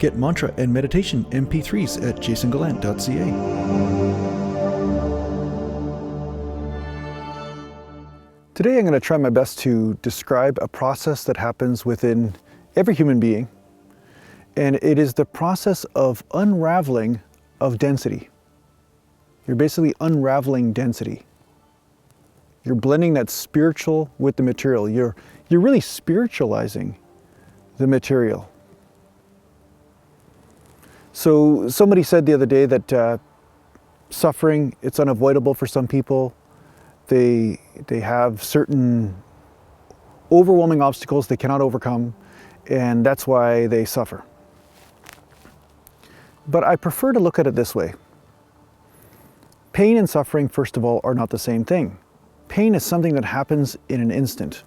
Get mantra and meditation MP3s at JasonGallant.ca. Today I'm going to try my best to describe a process that happens within every human being, and it is the process of unraveling of density. You're basically unraveling density. You're blending that spiritual with the material. You're really spiritualizing the material. So somebody said the other day that suffering, it's unavoidable for some people. They have certain overwhelming obstacles they cannot overcome, and that's why they suffer. But I prefer to look at it this way. Pain and suffering, first of all, are not the same thing. Pain is something that happens in an instant.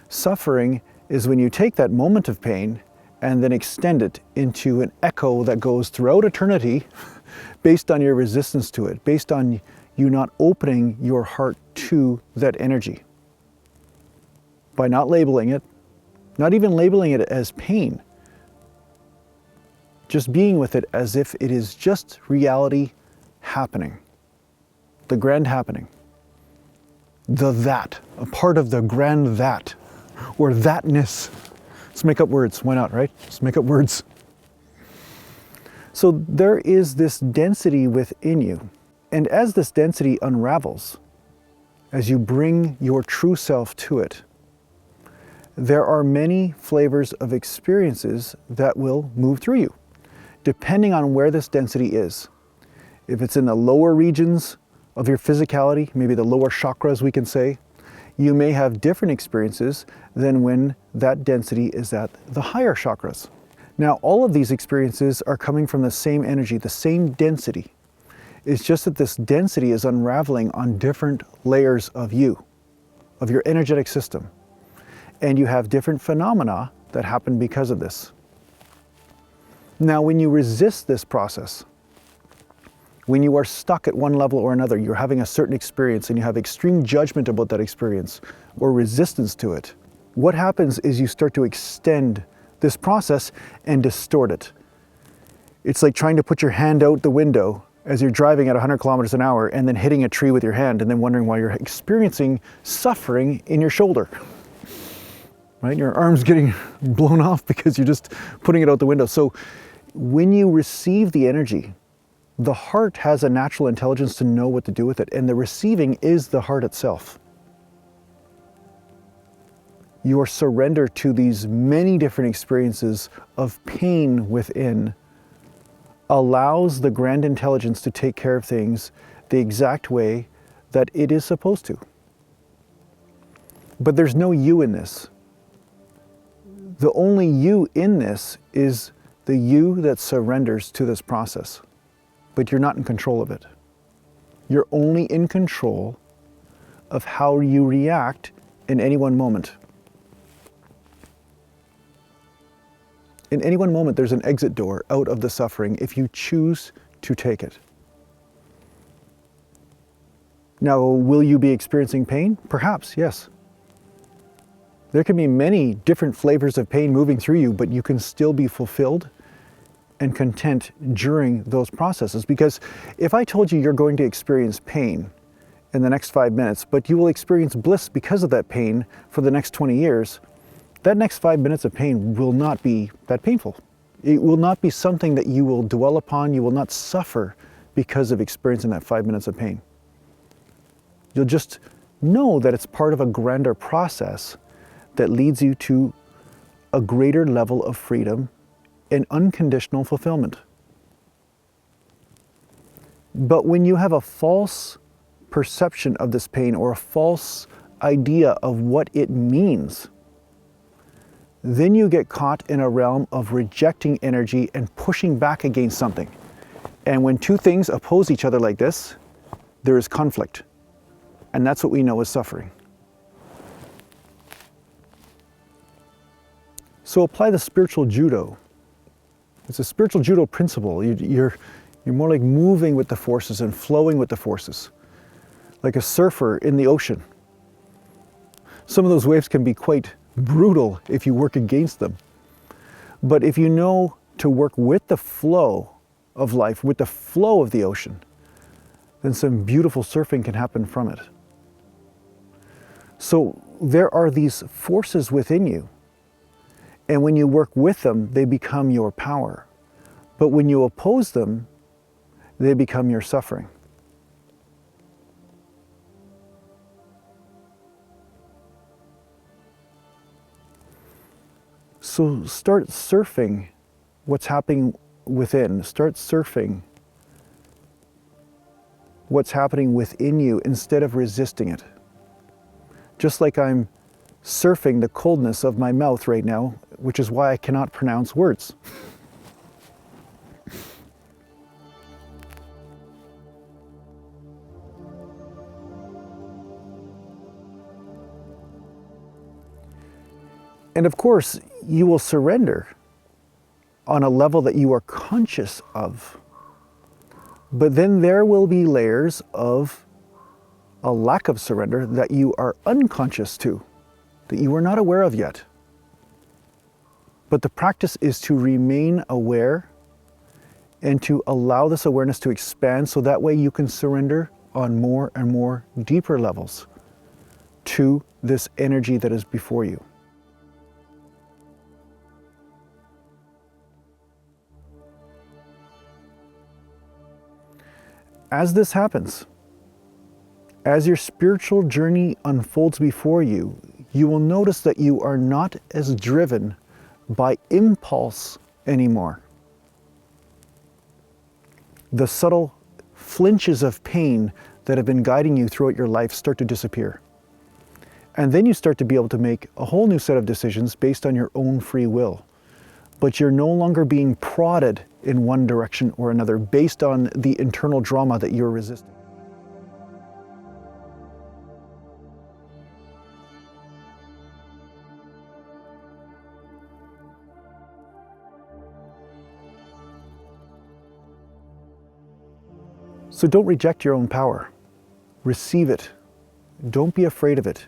Suffering is when you take that moment of pain and then extend it into an echo that goes throughout eternity based on your resistance to it, based on you not opening your heart to that energy. By not labeling it, not even labeling it as pain, just being with it as if it is just reality happening, the grand happening, the that, a part of the grand that, or thatness. Let's make up words. Why not, right? Let's make up words. So there is this density within you. And as this density unravels, as you bring your true self to it, there are many flavors of experiences that will move through you, depending on where this density is. If it's in the lower regions of your physicality, maybe the lower chakras we can say, you may have different experiences than when that density is at the higher chakras. Now, all of these experiences are coming from the same energy, the same density. It's just that this density is unraveling on different layers of you, of your energetic system. And you have different phenomena that happen because of this. Now, when you resist this process, when you are stuck at one level or another, you're having a certain experience and you have extreme judgment about that experience or resistance to it, what happens is you start to extend this process and distort it. It's like trying to put your hand out the window as you're driving at 100 kilometers an hour and then hitting a tree with your hand and then wondering why you're experiencing suffering in your shoulder. Right? Your arm's getting blown off because you're just putting it out the window. So when you receive the energy, the heart has a natural intelligence to know what to do with it, and the receiving is the heart itself. Your surrender to these many different experiences of pain within allows the grand intelligence to take care of things the exact way that it is supposed to. But there's no you in this. The only you in this is the you that surrenders to this process. But you're not in control of it. You're only in control of how you react in any one moment. In any one moment, there's an exit door out of the suffering if you choose to take it. Now, will you be experiencing pain? Perhaps, yes. There can be many different flavors of pain moving through you, but you can still be fulfilled and content during those processes. Because if I told you you're going to experience pain in the next 5 minutes, but you will experience bliss because of that pain for the next 20 years, that next 5 minutes of pain will not be that painful. It will not be something that you will dwell upon. You will not suffer because of experiencing that 5 minutes of pain. You'll just know that it's part of a grander process that leads you to a greater level of freedom and unconditional fulfillment. But when you have a false perception of this pain or a false idea of what it means, then you get caught in a realm of rejecting energy and pushing back against something. And when two things oppose each other like this, there is conflict. And that's what we know as suffering. So apply the spiritual judo. It's a spiritual judo principle. You're more like moving with the forces and flowing with the forces, like a surfer in the ocean. Some of those waves can be quite brutal if you work against them. But if you know to work with the flow of life, with the flow of the ocean, then some beautiful surfing can happen from it. So there are these forces within you, and when you work with them, they become your power. But when you oppose them, they become your suffering. So start surfing what's happening within. Start surfing what's happening within you instead of resisting it. Just like I'm surfing the coldness of my mouth right now, which is why I cannot pronounce words. And of course, you will surrender on a level that you are conscious of. But then there will be layers of a lack of surrender that you are unconscious to, that you are not aware of yet. But the practice is to remain aware and to allow this awareness to expand so that way you can surrender on more and more deeper levels to this energy that is before you. As this happens, as your spiritual journey unfolds before you, you will notice that you are not as driven by impulse anymore. The subtle flinches of pain that have been guiding you throughout your life start to disappear. And then you start to be able to make a whole new set of decisions based on your own free will. But you're no longer being prodded in one direction or another based on the internal drama that you're resisting. So don't reject your own power. Receive it. Don't be afraid of it.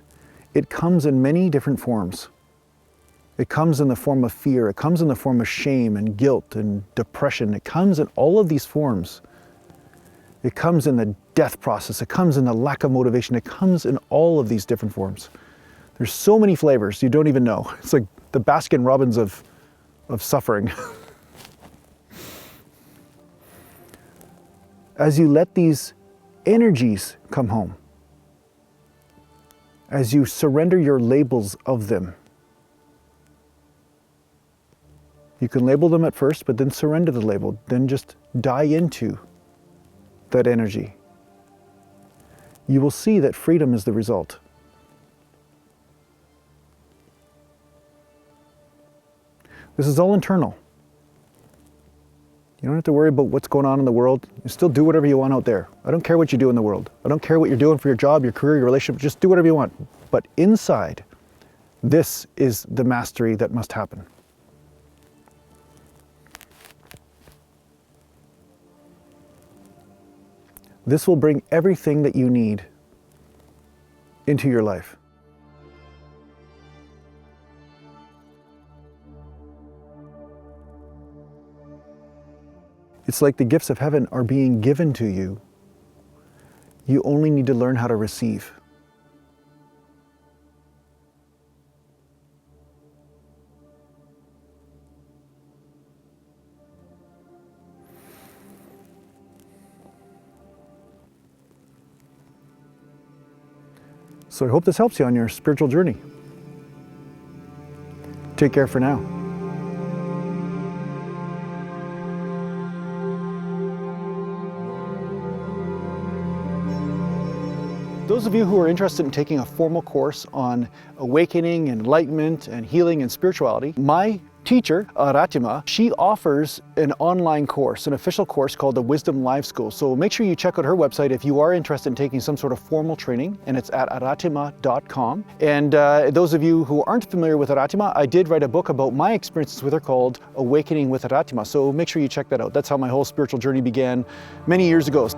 It comes in many different forms. It comes in the form of fear. It comes in the form of shame and guilt and depression. It comes in all of these forms. It comes in the death process. It comes in the lack of motivation. It comes in all of these different forms. There's so many flavors you don't even know. It's like the Baskin Robbins of suffering. As you let these energies come home, as you surrender your labels of them, you can label them at first, but then surrender the label. Then just die into that energy. You will see that freedom is the result. This is all internal. You don't have to worry about what's going on in the world. You still do whatever you want out there. I don't care what you do in the world. I don't care what you're doing for your job, your career, your relationship. Just do whatever you want. But inside, this is the mastery that must happen. This will bring everything that you need into your life. It's like the gifts of heaven are being given to you. You only need to learn how to receive. So I hope this helps you on your spiritual journey. Take care for now. Those of you who are interested in taking a formal course on awakening, enlightenment, and healing and spirituality, my teacher, Aratima, she offers an online course, an official course called the Wisdom Live School. So make sure you check out her website if you are interested in taking some sort of formal training, and it's at aratima.com. And those of you who aren't familiar with Aratima, I did write a book about my experiences with her called Awakening with Aratima. So make sure you check that out. That's how my whole spiritual journey began many years ago.